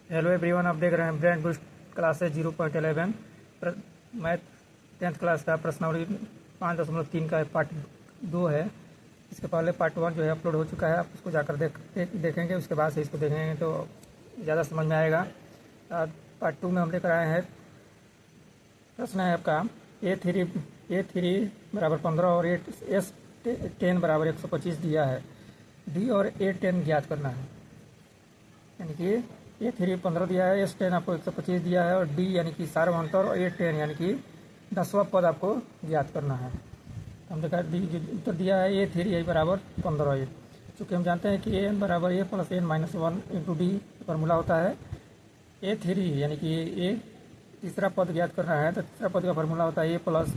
Hello everyone, आप देख रहे हैं brain boost classes 0.11 math 10th class का प्रश्नावली 5.3 का पार्ट 2 है। इसके पहले पार्ट 1 जो है अपलोड हो चुका है, आप उसको जाकर देखेंगे, उसके बाद से इसको देखेंगे तो ज़्यादा समझ में आएगा। पार्ट 2 में हम लेकर आए हैं, प्रश्न है आपका A3 बराबर 15 और S10 बराबर 125 दिया है। D और A10 ज्ञात करना है। यानी कि A3 15 दिया है, S10 आपको 125 दिया है और D यानी कि सार्वभौमता और A10 यानी कि 10वां पद आपको ज्ञात करना है। हम देखा डी जो उत्तर दिया है A3 बराबर 15। चूँकि हम जानते हैं कि A बराबर A plus N minus 1 into D formula होता है। A3 यानी कि A तीसरा पद ज्ञात करना है तो तीसरा पद का फॉर्मूला होता है A plus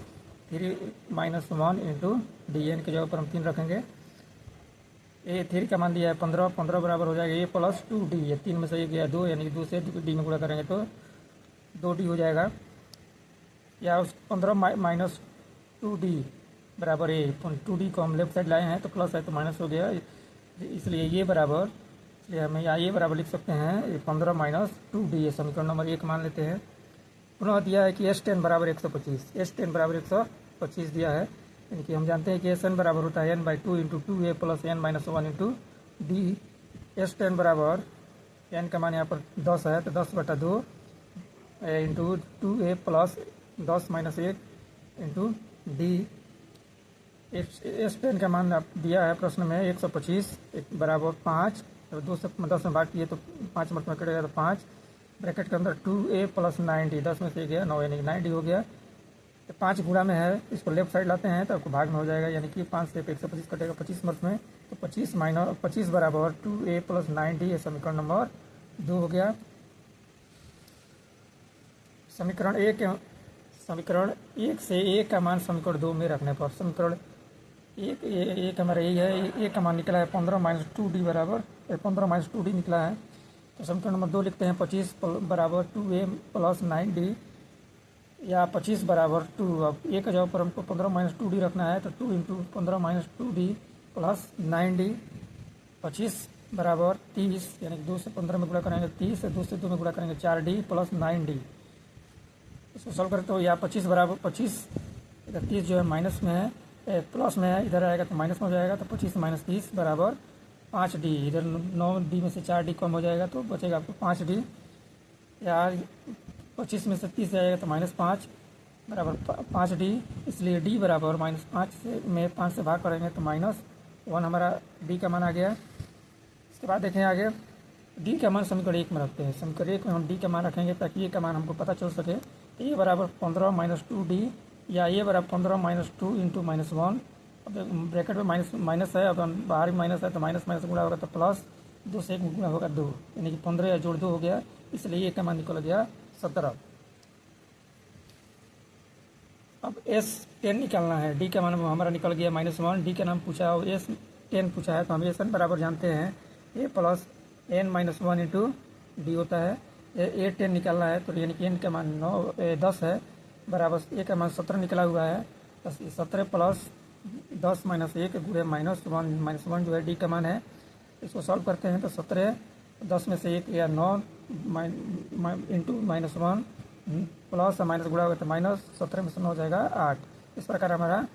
3 minus 1 into D. N की जगह पर हम 3 रखेंगे। A3 का मान दिया है 15 बराबर हो जाएगा A प्लस 2D। ये 3 में से 1 गया 2, यानी कि 2 से D में गुणा करेंगे तो 2D हो जाएगा। या उस 15 माइनस 2D बराबर A। 2D को हम लेफ्ट साइड लाए हैं तो प्लस है तो माइनस हो गया, इसलिए ये बराबर, इसलिए हमें यहाँ ये बराबर लिख सकते हैं 15 माइनस 2D। ये समीकरण नंबर 1 मान लेते हैं। पुनः दिया है कि S10 बराबर 125। S10 बराबर 125 दिया है, यानी कि हम जानते हैं कि SN बराबर होता है n/2 into 2A plus N minus 1 into D. S10 बराबर n का मान यहाँ पर 10 है तो 10/2 into 2A plus 10 minus 1 into D. S10 का मान दिया है प्रश्न में 125 बराबर 5। तो 2 से 10 में भाग किए तो 5 मत में कटेगा तो 5 ब्रैकेट के अंदर 2A प्लस 90, 10 में से गया 9 यानी कि 90 हो गया। तो 5 गुणा में है, इसको लेफ्ट साइड लाते हैं तो आपको भाग में हो जाएगा, यानी कि 5 से 125 कटेगा 25 मत में तो 25 बराबर 2A प्लस 90। ये समीकरण नंबर 2 हो गया। समीकरण 1 से A का मान समीकरण 2 में रखने पर समीकरण 1 हमारा यही है। A का मान निकला है 15 माइनस 2D बराबर 15 माइनस 2D निकला है। तो समीकरण नंबर 2 लिखते हैं 25 बराबर 2A प्लस 9D या 25 बराबर 2। अब A का जगह पर हमको 15 माइनस 2D रखना है तो 2 into 15 minus 2D plus 9D। 25 बराबर 30, यानी कि 2 से 15 में गुणा करेंगे 30, 2 से 2 में गुणा करेंगे 4D प्लस 9D। इसको सॉल्व करें तो या 25 बराबर 25, इधर 30 जो है माइनस में है, प्लस में है, इधर आएगा तो माइनस में हो जाएगा तो 25 माइनस 30 बराबर 5D। इधर 9D में से 4D कम हो जाएगा तो बचेगा आपको 5D। या 25 में से 30 जाएगा तो माइनस 5 बराबर 5D। इसलिए D बराबर माइनस 5 से में 5 से भाग करेंगे तो माइनस 1 हमारा D का मान आ गया। इसके बाद देखें आगे, D का मान समीकरण 1 में रखते हैं। समीकरण 1 में हम D का मान रखेंगे ताकि A का मान हमको पता चल सके। तो A बराबर 15 माइनस 2D या A बराबर 15 माइनस 2 इंटू माइनस 1। अब ब्रैकेट में माइनस है, अब बाहर भी माइनस है तो माइनस गुणा होगा तो प्लस, 2 से 1 गुणा होगा 2, यानी कि 15 या जोड़ 2 हो गया, इसलिए A का मान निकल गया 17। अब S10 निकालना है। D का मान हमारा निकल गया -1। D का नाम पूछा और S10 पूछा है तो हम SN बराबर जानते हैं A plus N minus 1 into D होता है। A10 निकालना है तो यानी कि N का मान 10 है बराबर A का मान 17 निकला हुआ है। 17 प्लस 10 माइनस 1 गुणे -1 जो है D का मान है। इसको सॉल्व करते हैं तो 17 10 में से 1 या 9 इंटू -1 प्लस माइनस गुणा होगा तो माइनस 17 में से 9 हो जाएगा 8। इस प्रकार हमारा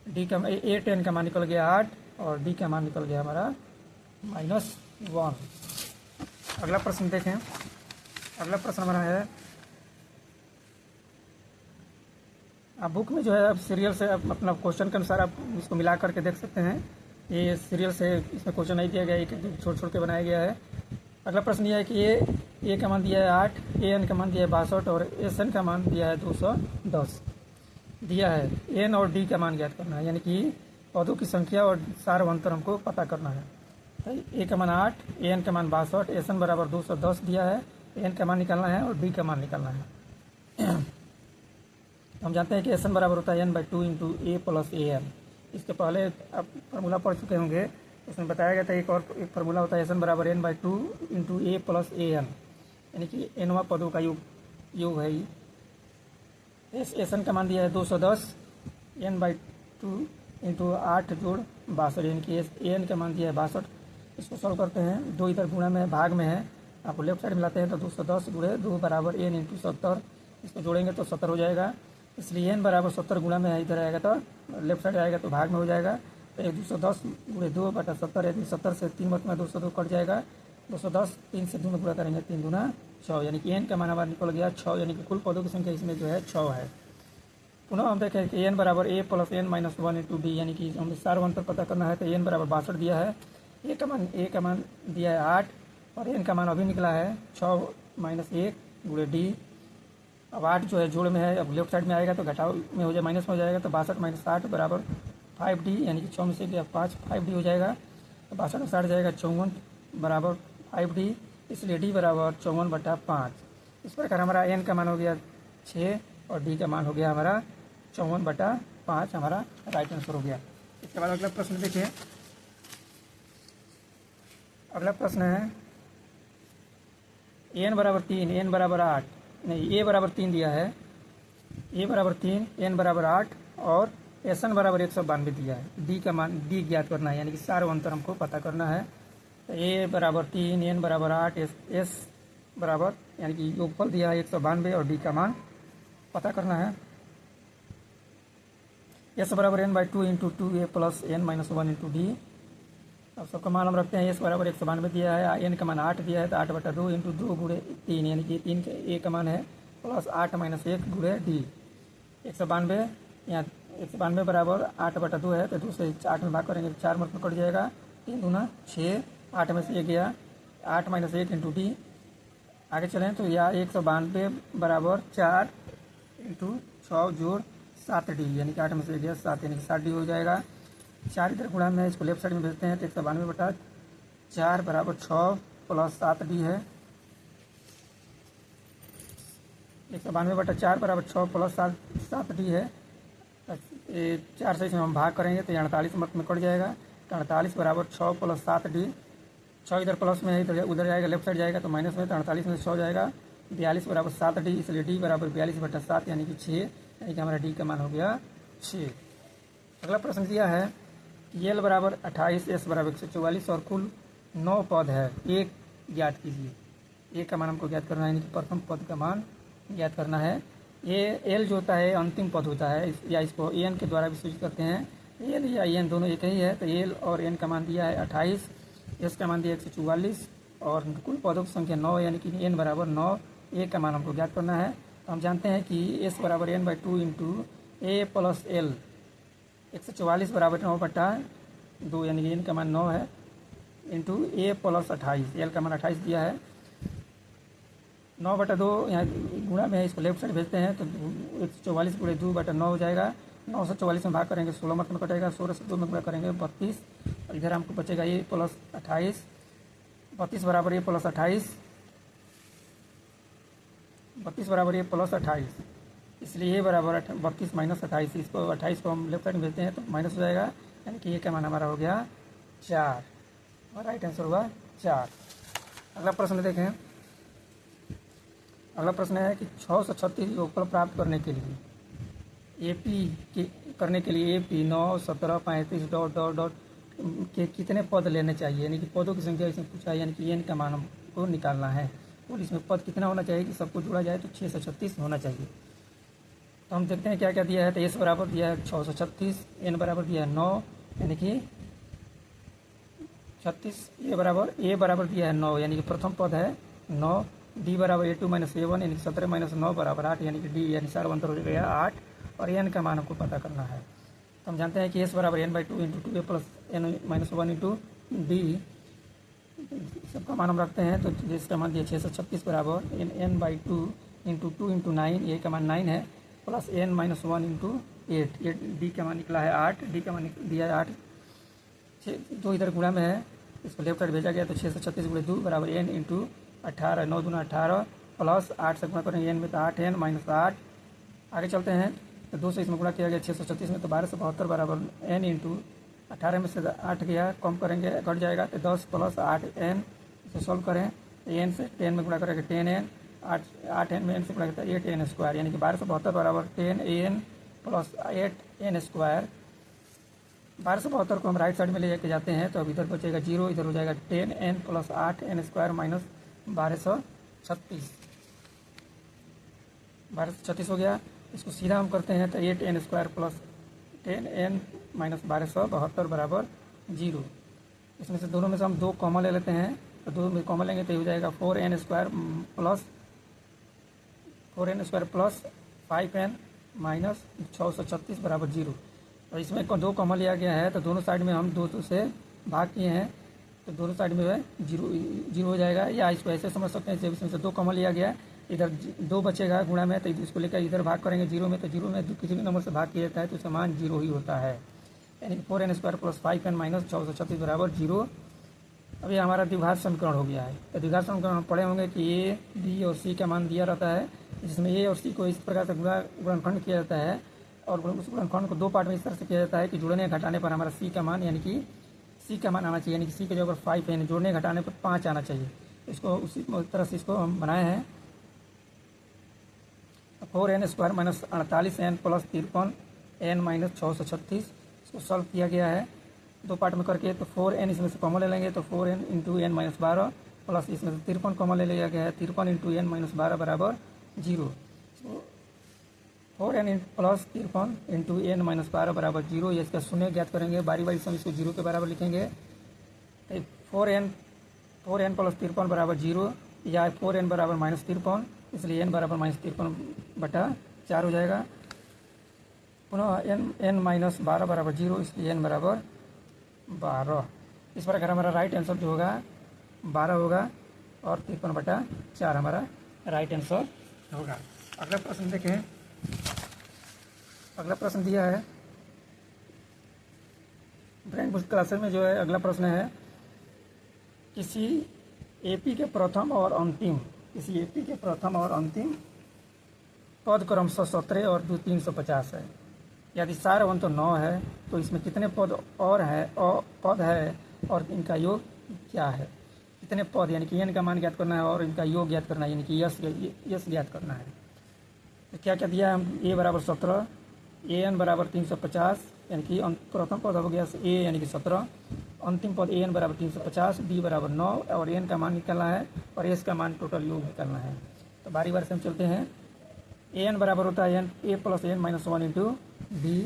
D का A10 का मान निकल गया 8 और D का मान निकल गया हमारा -1। अगला प्रश्न देखें। अगला प्रश्न हमारा है, आप बुक में जो है आप सीरियल से आप अपना क्वेश्चन के अनुसार आप इसको मिला करके देख सकते हैं। ये सीरियल से इसमें क्वेश्चन नहीं दिया गया, एक छोड़ के बनाया गया है। अगला प्रश्न यह है कि A का मान दिया है 8, AN का मान दिया है 62 और SN का मान दिया है 210 दिया है। N और D का मान ज्ञात करना है, यानी कि पदों की संख्या और सार्वभौमता हमको पता करना है। तो A का मान 8, AN का मान 62, SN बराबर 210 दिया है। N का मान निकालना है और D का मान निकालना है। हम जानते हैं कि SN बराबर होता है n/2 into A plus AN। इसके पहले आप फार्मूला पढ़ चुके होंगे, उसमें बताया गया था एक फार्मूला होता है SN बराबर n/2 into A plus AN, यानी कि nवां पदों का योग है। SN का मान दिया है 210, n/2 इंटू 8 जोड़ 62, यानी कि AN का मान दिया है 62। इसको सॉल्व करते हैं, 2 इधर गुणा में भाग में है आपको लेफ्ट साइड में लाते हैं तो 210 गुणे 2 बराबर n इंटू 70, इसको जोड़ेंगे तो 70 हो जाएगा। इसलिए n बराबर 70 गुणा में है, इधर आएगा तो लेफ्ट साइड आएगा तो भाग में हो जाएगा। तो 210 गुणे 2 बटा 70 है, 70 से 3 मत में 202 कट जाएगा। 210 3 से 2 में पूरा करेंगे, 3 दूना 6, यानी कि n का मान हमारा निकल गया 6, यानी कि कुल पदों की संख्या इसमें जो है 6 है। पुनः हम देखें कि n बराबर a plus n minus 1 into D, यानी कि हमें सार अंतर पता करना है। तो n बराबर 62 दिया है, a का मान दिया है 8 और n का मान अभी निकला है 6 माइनस 1 गुणे डी। अब 8 जो है जोड़ में है, अब लेफ्ट साइड में आएगा तो घटाव में हो जाए, माइनस में हो जाएगा। तो 62 माइनस 60 बराबर 5d, यानी कि 6 में से गया 5, 5d हो जाएगा। तो 62 में 60 जाएगा 54 बराबर 5d, इसलिए d बराबर 54 बटा 5। इस प्रकार हमारा n का मान हो गया 6 और d का मान हो गया हमारा 54 बटा 5, हमारा राइट आंसर हो गया। इसके बाद अगला प्रश्न देखिए। अगला प्रश्न है n बराबर 3, n बराबर 8, नहीं a बराबर 3 दिया है, a बराबर 3, n बराबर 8 और Sn बराबर 192 दिया है। d का मान d ज्ञात करना है, यानी कि सार अंतर हमको पता करना है। तो a बराबर 3, n बराबर 8, s बराबर यानी कि योगफल दिया है 192 और d का मान पता करना है। s बराबर n by 2 into 2a plus n minus 1 into D. अब सबका मान हम रखते हैं, s बराबर 192 दिया है, n का मान 8 दिया है, तो 8 बटा 2 इंटू 2 गुणे 3, यानी कि 3 का a का मान है प्लस 8 माइनस 1 गुणे डी। 192 यहाँ 192 बराबर 8 बटा 2 है, तो 2 से 8 में भाग करेंगे तो 4 मत में कट जाएगा, 3 दूना 6, 8 में से 1 गया 8 माइनस 1 इंटू डी। आगे चलें तो यह 192 बराबर 4 इंटू 6 जोड़ 7d, यानी कि 8 में से 1 गया 7, यानी कि 7d हो जाएगा। 4 इधर गुणा में, इसको लेफ्ट साइड में भेजते हैं तो 192 बटा 4 बराबर 6 प्लस 7d है। 192 बटा 4 बराबर 6 प्लस 7d है। 4 से इसमें हम भाग करेंगे तो 48 मत में कट जाएगा, तो 48 बराबर 6 प्लस 7d। 6 इधर प्लस में है, इधर उधर जाएगा, लेफ्ट साइड जाएगा तो माइनस में, तो 48 में 6 जाएगा, 42 बराबर 7d, इसलिए d बराबर 42 बटा 7, यानी कि 6, यानी कि हमारा d का मान हो गया 6। अगला प्रश्न दिया है कि l बराबर 28, s बराबर 144 और कुल 9 पद है, एक ज्ञात कीजिए। a का मान हमको ज्ञात करना है, यानी कि प्रथम पद का मान ज्ञात करना है। l जो होता है अंतिम पद होता है, या इसको n के द्वारा भी सूचित करते हैं। l या n दोनों एक ही है, तो l और n का मान दिया है 28, s का मान दिया 144 और कुल पदों की संख्या 9, यानी कि n बराबर 9। a का मान हमको ज्ञात करना है। तो हम जानते हैं कि s बराबर n by 2 into a plus l, 144 बराबर 9 बटा 2, यानी कि n का मान 9 है, इंटू a प्लस 28, l का मान 28 दिया है। 9 बटा 2 यहाँ गुणा में है, इसको लेफ्ट साइड भेजते हैं तो 144 गुणे 2 बटा 9 हो जाएगा। 9 से 44 में भाग करेंगे 16 मत में कटेगा, 16 से 2 में गुणा करेंगे 32, और इधर हमको बचेगा a प्लस 28, 32 बराबर a प्लस 28, 32 बराबर a प्लस 28, इसलिए a बराबर 32 माइनस 28, इसको 28 को हम लेफ्ट साइड में भेजते हैं तो माइनस हो जाएगा, यानी कि a का मान हमारा हो गया 4, और राइट आंसर होगा 4। अगला प्रश्न देखें। अगला प्रश्न है कि 636 योगफल प्राप्त करने के लिए AP 9, 17, 35 डॉट डॉट डॉट के कितने पद लेने चाहिए, यानी कि पदों की संख्या इसमें पूछा है, यानी कि n का मान हमको निकालना है और इसमें पद कितना होना चाहिए कि सबको जोड़ा जाए तो 636 होना चाहिए। तो हम देखते हैं क्या क्या दिया है। तो s बराबर दिया है 636, n बराबर दिया है 9, यानी कि 36, a बराबर दिया है 9, यानी कि प्रथम पद है 9, d बराबर a2 माइनस a1, यानी कि 17 माइनस 9 बराबर 8, यानी कि d यानी सार अंतर हो गया 8, और n का मान हमको पता करना है। तो हम जानते हैं कि s बराबर n by 2 into 2a plus n minus 1 into D. सबका मान हम रखते हैं, तो जिसका मान दिया 636 बराबर n by 2 into 2 into 9, a का मान 9 है, plus n minus 1 into 8, d का मान निकला है 8, d का मान दिया है 8, 2 इधर गुणा में है, इसको लेफ्ट साइड भेजा गया तो 636 गुणे 2 बराबर n इंटू 18, 9 दूना 18 प्लस 8 से गुणा करेंगे n में तो 8n माइनस 8। आगे चलते हैं तो 2 से इसमें गुणा किया गया 636 में, तो 1272 बराबर n इंटू 18 में से 8 गया, कम करेंगे घट जाएगा तो 10 प्लस 8n, इसे सॉल्व करें तो n से 10 में गुणा करेंगे 10n, 8n में n से गुणा करता है 8n स्क्वायर, यानी कि 1272 बराबर 10an प्लस 8n स्क्वायर। 1272 को हम राइट साइड में ले जाके जाते हैं तो अब इधर बचेगा 0, इधर हो जाएगा 10n plus 8n square minus 1236 1236 हो गया। इसको सीधा हम करते हैं तो 8n² प्लस 10n माइनस 1272 बराबर 0। इसमें से दोनों में से हम 2 कॉमन ले लेते हैं, तो 2 में कॉमन लेंगे तो ये हो जाएगा 4n² प्लस 5n माइनस 636 बराबर 0। और इसमें 2 कॉमन लिया गया है तो दोनों साइड में हम 2 से भाग किए हैं, तो दोनों साइड में है 0 हो जाएगा। या इसको ऐसे समझ सकते हैं, जब इसमें से 2 कॉमन लिया गया, इधर 2 बचेगा गुणा में, तो इसको लेकर इधर भाग करेंगे 0 में, तो 0 में किसी भी नंबर से भाग किया जाता है तो उसका मान 0 ही होता है, यानी 4n² प्लस 5n माइनस 636 बराबर 0। अभी हमारा द्विघात समीकरण हो गया है। तो द्विघात समीकरण हम पढ़े होंगे कि ए, बी और सी का मान दिया रहता है, जिसमें ए और सी को इस प्रकार से गुणनखंड किया जाता है, और उस गुणनखंड को 2 पार्ट में इस तरह से किया जाता है कि जुड़ने घटाने पर हमारा सी का मान, यानी कि सी का मान आना चाहिए, यानी कि सी के जगह 5 है, जोड़ने घटाने पर 5 आना चाहिए। इसको उसी तरह से इसको हम बनाए हैं। 4n² minus 48n plus 53n minus 636, इसको सॉल्व किया गया है 2 पार्ट में करके। तो 4n इसमें से कॉमन ले लेंगे, तो 4n into n minus 12 plus इसमें से 53 कॉमन ले लिया गया है, 53 इंटू n माइनस 12 बराबर 0। 4n plus 53 into n minus 12 बराबर 0। ये इसका शून्य ज्ञात करेंगे, बारी बारी से हम इसको 0 के बराबर लिखेंगे। 4n प्लस 53 बराबर 0, या 4n बराबर माइनस 53, इसलिए n बराबर माइनस 53 बटा 4 हो जाएगा। पुनः n माइनस 12 बराबर 0, इसलिए n बराबर 12। इस प्रकार हमारा राइट आंसर जो होगा 12 होगा, और 53 बटा 4 हमारा राइट आंसर होगा। अगला प्रश्न देखें। अगला प्रश्न दिया है ब्रेन बूस्ट क्लासेस में, जो है अगला प्रश्न है, किसी एपी के प्रथम और अंतिम पद क्रमशः 17 और 350 है। यदि सार 1 तो 9 है, तो इसमें कितने पद है और इनका योग क्या है? कितने पद, यानी कि n का मान ज्ञात करना है और इनका योग ज्ञात करना है, यानी कि यश ज्ञात करना है। तो क्या क्या दिया है? हम a बराबर 17, an बराबर 350, यानी कि प्रथम पद हो गया a यानी कि 17, अंतिम पद an बराबर 350, b बराबर 9, और n का मान निकालना है और s का मान टोटल योग निकालना है। तो बारी बारी से हम चलते हैं। an बराबर होता है a plus n minus 1 into b।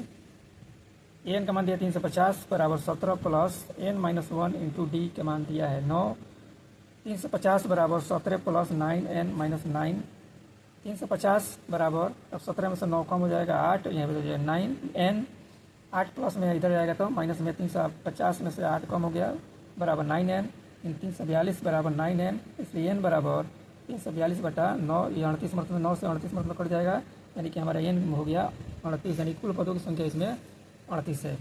an का मान दिया 350 बराबर 17 plus n minus 1 into d का मान दिया है 9। 350 बराबर 17 प्लस 9n माइनस 9। 350 बराबर, अब 17 में से 9 कम हो जाएगा 8, यहाँ पे हो जाएगा 9n। 8 प्लस में इधर जाएगा तो माइनस में 350 में से 8 कम हो गया बराबर 9n। 342 बराबर 9n, इसलिए n बराबर 342 बटा 9। ये 38 मतलब 9 से 38 मतलब कट जाएगा, यानी कि हमारा n हो गया 38, यानी कुल पदों की संख्या इसमें 38 है।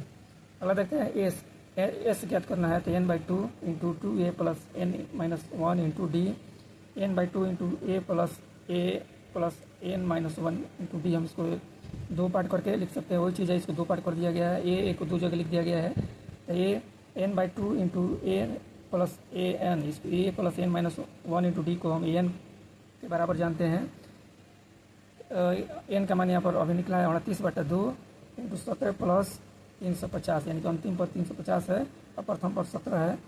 अगला देखते हैं एस ज्ञात करना है, तो n/2 into 2a plus n minus 1 into D. n/2 into a plus n minus 1 into D, हम इसको 2 पार्ट करके लिख सकते हैं। वही चीज़ है, इसको 2 पार्ट कर दिया गया है, a को 2 जगह लिख दिया गया है। तो ये n/2 into a plus an, इसको a plus n minus 1 into D को हम an के बराबर जानते हैं। n का मान यहाँ पर अभी निकला है 38/2 इंटू 17 प्लस 350, यानी कि अंतिम पद 350 है और प्रथम पद 17 है।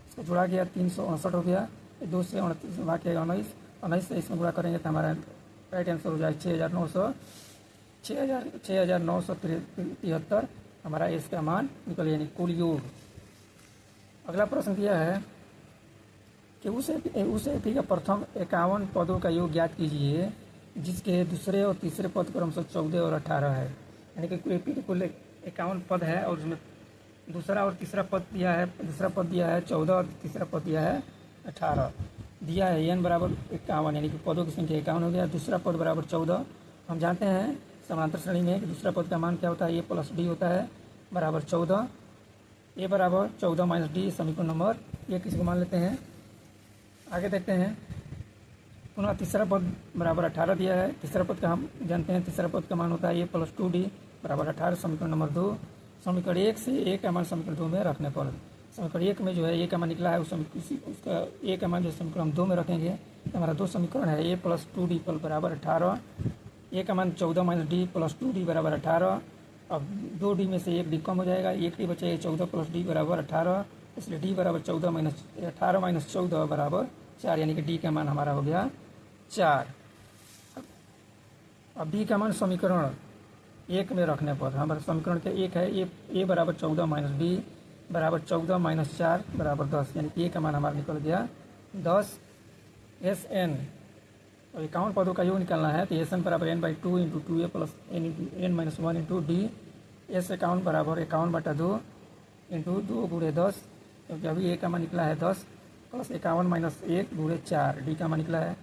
इसको जुड़ा गया 359 हो गया, 2 से 29 भाग किया 19 से इसमें गुणा करेंगे तो हमारा राइट आंसर हो जाएगा 6973 हमारा इसका मान निकल, यानी कुल योग। अगला प्रश्न दिया है कि उस एपी का प्रथम 51 पदों का योग ज्ञात कीजिए जिसके दूसरे और तीसरे पद क्रमशः 14 और 18 है। यानी कि एपी के कुल 51 पद है और उसमें दूसरा और तीसरा पद दिया है, दूसरा पद दिया है 14 और तीसरा पद दिया है 18। दिया है n बराबर 51, यानी कि पदों की संख्या 51 हो गया। दूसरा पद बराबर 14। हम जानते हैं समांतर श्रेणी में कि दूसरा पद का मान क्या होता है, a प्लस डी होता है बराबर 14। a बराबर 14 माइनस डी समीकरण नंबर 1 इसको मान लेते हैं। आगे देखते हैं, पुनः तीसरा पद बराबर 18 दिया है। तीसरा पद का हम जानते हैं, तीसरा पद का मान होता है a प्लस 2d बराबर 18, समीकरण नंबर 2। समीकरण 1 से a का मान समीकरण 2 में रखने पर समीकरण 1 में जो है a का मान निकला है, उसका a का मान जो समीकरण 2 में रखेंगे तो हमारा 2 समीकरण है a प्लस 2d बराबर 18। a का मान 14 माइनस डी प्लस 2d बराबर 18। अब 2d में से 1d कम हो जाएगा, 1d बचेगा 14 प्लस d बराबर 18, इसलिए d बराबर 14 माइनस 18 माइनस 14 बराबर 4, यानी कि डी का मान हमारा हो गया 4। अब डी का मान समीकरण 1 में रखने पर हमारे समीकरण के 1 है, ए बराबर 14 माइनस बी बराबर 14 माइनस 4 बराबर 10, यानी कि ए का मान हमारा निकल गया 10। एस एन, और 51 पदों का योग निकालना है तो एस एन बराबर N by 2 into 2 A plus N minus 1 into D. S 51 बराबर 51/2 इंटू 2 गुणे 10, क्योंकि अभी ए का मान निकला है 10 प्लस 51 माइनस 1 गुणे 4, डी का मान निकला है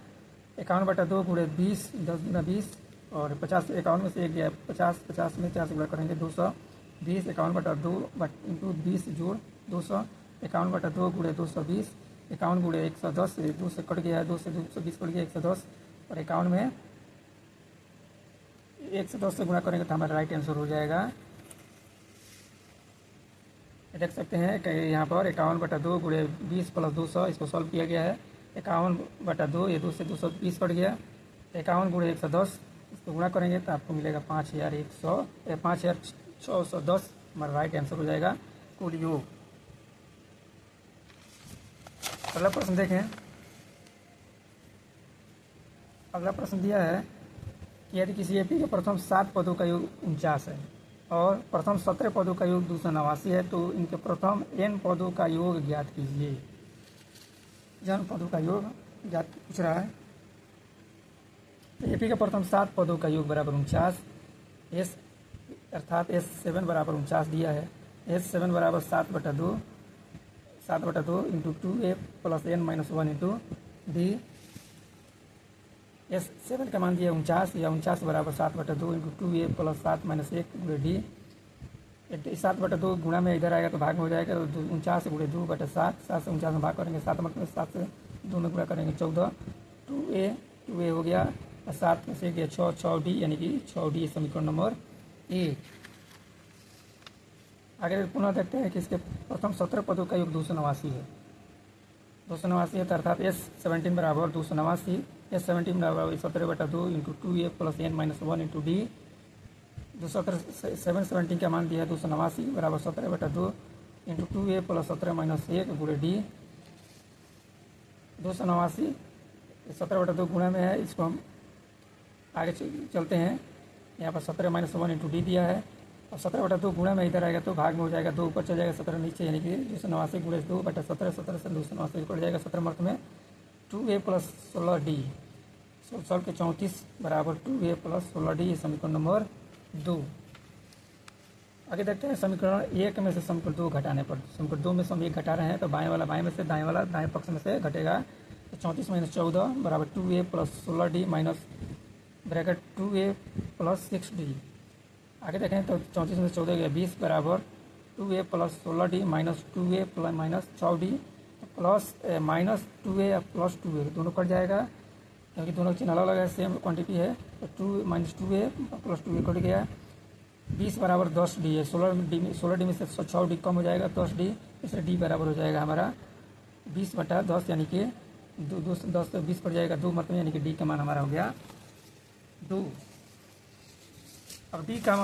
51/2 गुणे 20, 10 गुना 20, और 50 51 में से 1 गया 50, 50 में 4 से गुणा करेंगे 220, 51/2 इंटू 20 जोड़ 200, 51/2 गुणे 220, 51 गुणे 110, 2 से कट गया है, 2 से 220 कट गया 110, और 51 में 110 से गुणा करेंगे तो हमारा राइट आंसर हो जाएगा। देख सकते हैं कि यहाँ पर 51/2 गुणे 20 प्लस 200, इसको सॉल्व किया गया है। 51/2, ये 2 से 220 कट गया, 51 गुणे 110, इसको गुणा करेंगे तो आपको मिलेगा 5610, हमारा राइट आंसर हो जाएगा कुल योग। अगला प्रश्न देखें। अगला प्रश्न दिया है कि यदि किसी एपी के प्रथम 7 पदों का योग 49 है और प्रथम 17 पदों का योग 289 है तो इनके प्रथम n पदों का योग ज्ञात कीजिए। जन पदों का योग ज्ञात पूछ रहा है। एपी के प्रथम 7 पदों का योग बराबर 49, एस अर्थात S7 बराबर 49 दिया है। S7 बराबर 7/2 into 2a plus n minus 1 into D. S7 का मान दिया 49, या 49 बराबर 7/2 इंटू 2a प्लस 7 माइनस 1 गुणे डी। 7/2 गुणा में इधर आएगा तो भाग में हो जाएगा, 49 गुणे 2/7, 7 से 49 में भाग करेंगे 7 मतलब 7 से 2 में गुणा करेंगे 14, 2a हो गया, 7 में से गया 6d, यानी कि 6d समीकरण नंबर 1। आगे पुनः देखते हैं कि इसके प्रथम 17 पदों का योग 289 है। 289 है तो अर्थात S17 बराबर 289, S17 बराबर 17/2 into 2a plus n minus 1 into D. 717 का मान दिया है 289 बराबर 17/2 इंटू 2a प्लस 17 माइनस 1 गुणे डी। 289 17/2 गुणा में है, इसको हम आगे चलते हैं। यहाँ पर 17 माइनस 1 इंटू डी दिया है, और 17/2 गुणा में इधर आएगा तो भाग में हो जाएगा, 2 ऊपर चल जाएगा 17 नीचे, यानी कि 289 गुणे 2/17, 17 से 289 कट जाएगा 17 मर्थ में 2a प्लस 16d। सॉल्व के 34 बराबर 2a प्लस 16d, समीकरण नंबर 2। आगे देखते हैं समीकरण 1 में से समीकरण 2 घटाने पर। समीकरण 2 में से हम 1 घटा रहे हैं तो बाएं वाला बाएं में से, दाएं वाला दाएं पक्ष में से घटेगा, तो 34 माइनस 14 बराबर 2a plus 16d minus bracket 2a plus 6d। आगे देखें तो 34 में 14 गया 20 बराबर 2a plus 16d minus 2a plus minus 6d plus minus 2a plus 2a, दोनों कट जाएगा क्योंकि दोनों चिन्ह अलग अलग है, सेम क्वांटिटी है, तो 2 minus 2a plus 2a cut गया। 20 बराबर 10d है, 16d में से 6d कम हो जाएगा 10d, इसलिए d बराबर हो जाएगा हमारा 20/10, यानी कि 10 से 20 कट जाएगा 2 मतलब, यानी कि d का मान हमारा हो गया 2। अब d का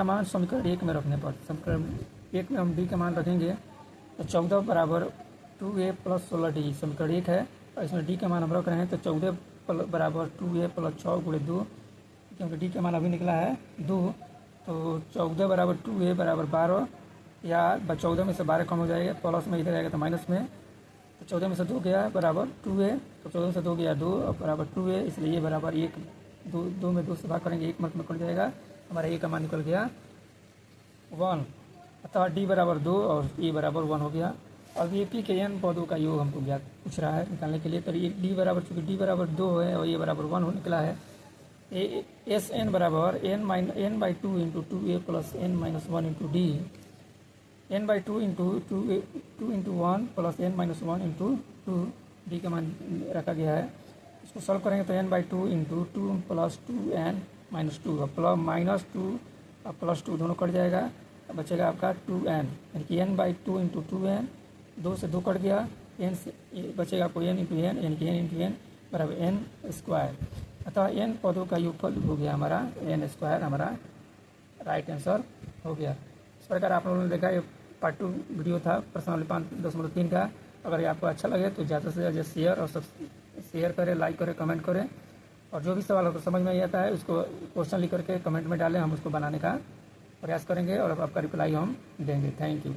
मान समीकरण 1 में रखने पर, समीकरण 1 में हम d का मान रखेंगे तो 14 बराबर 2a प्लस 16d समीकरण 1 है, और इसमें d का मान हम रख रहे हैं तो 14 बराबर 2a प्लस 6 गुणे 2, क्योंकि d का मान अभी निकला है 2, तो 14 बराबर 2a बराबर 12, या 14 में से 12 कम हो जाएगा, प्लस में इधर आएगा तो माइनस में, तो 14 में से 2 गया बराबर 2a, तो 14 में से 2 गया 2 और बराबर 2a, इसलिए ये बराबर 1, 2 में 2 से भाग करेंगे 1 मत में कट जाएगा, हमारा a का मान निकल गया 1। अतः d बराबर 2 और a बराबर 1 हो गया। अब ए पी के n पदों का योग हमको ज्ञात पूछ रहा है निकालने के लिए, तो d बराबर, चूँकि d बराबर 2 है और a बराबर 1 हो निकला है, एस एन बराबर n by 2 into 2a plus n minus 1 into D. n by 2 into 2 into 1 plus n minus 1 into 2, D का मान रखा गया है। इसको सॉल्व करेंगे तो n by 2 into 2 plus 2n minus 2, plus minus 2 और प्लस 2 दोनों कट जाएगा, बचेगा आपका 2n, यानी कि n बाई 2 इंटू 2n, 2 से 2 कट गया, n से बचेगा आपको n इंटू n, यानी कि n इंटू n बराबर n स्क्वायर। अतः n पदों का योगफल हो गया हमारा n स्क्वायर, हमारा राइट आंसर हो गया। इस प्रकार आप लोगों ने देखा ये पार्ट 2 वीडियो था प्रश्नावली 5.3 का। अगर ये आपको अच्छा लगे तो ज़्यादा से ज़्यादा शेयर करें, लाइक करें, कमेंट करें, और जो भी सवाल आपको समझ में नहीं आता है उसको क्वेश्चन लिख करके कमेंट में डालें, हम उसको बनाने का प्रयास करेंगे और आपका रिप्लाई हम देंगे। Thank you.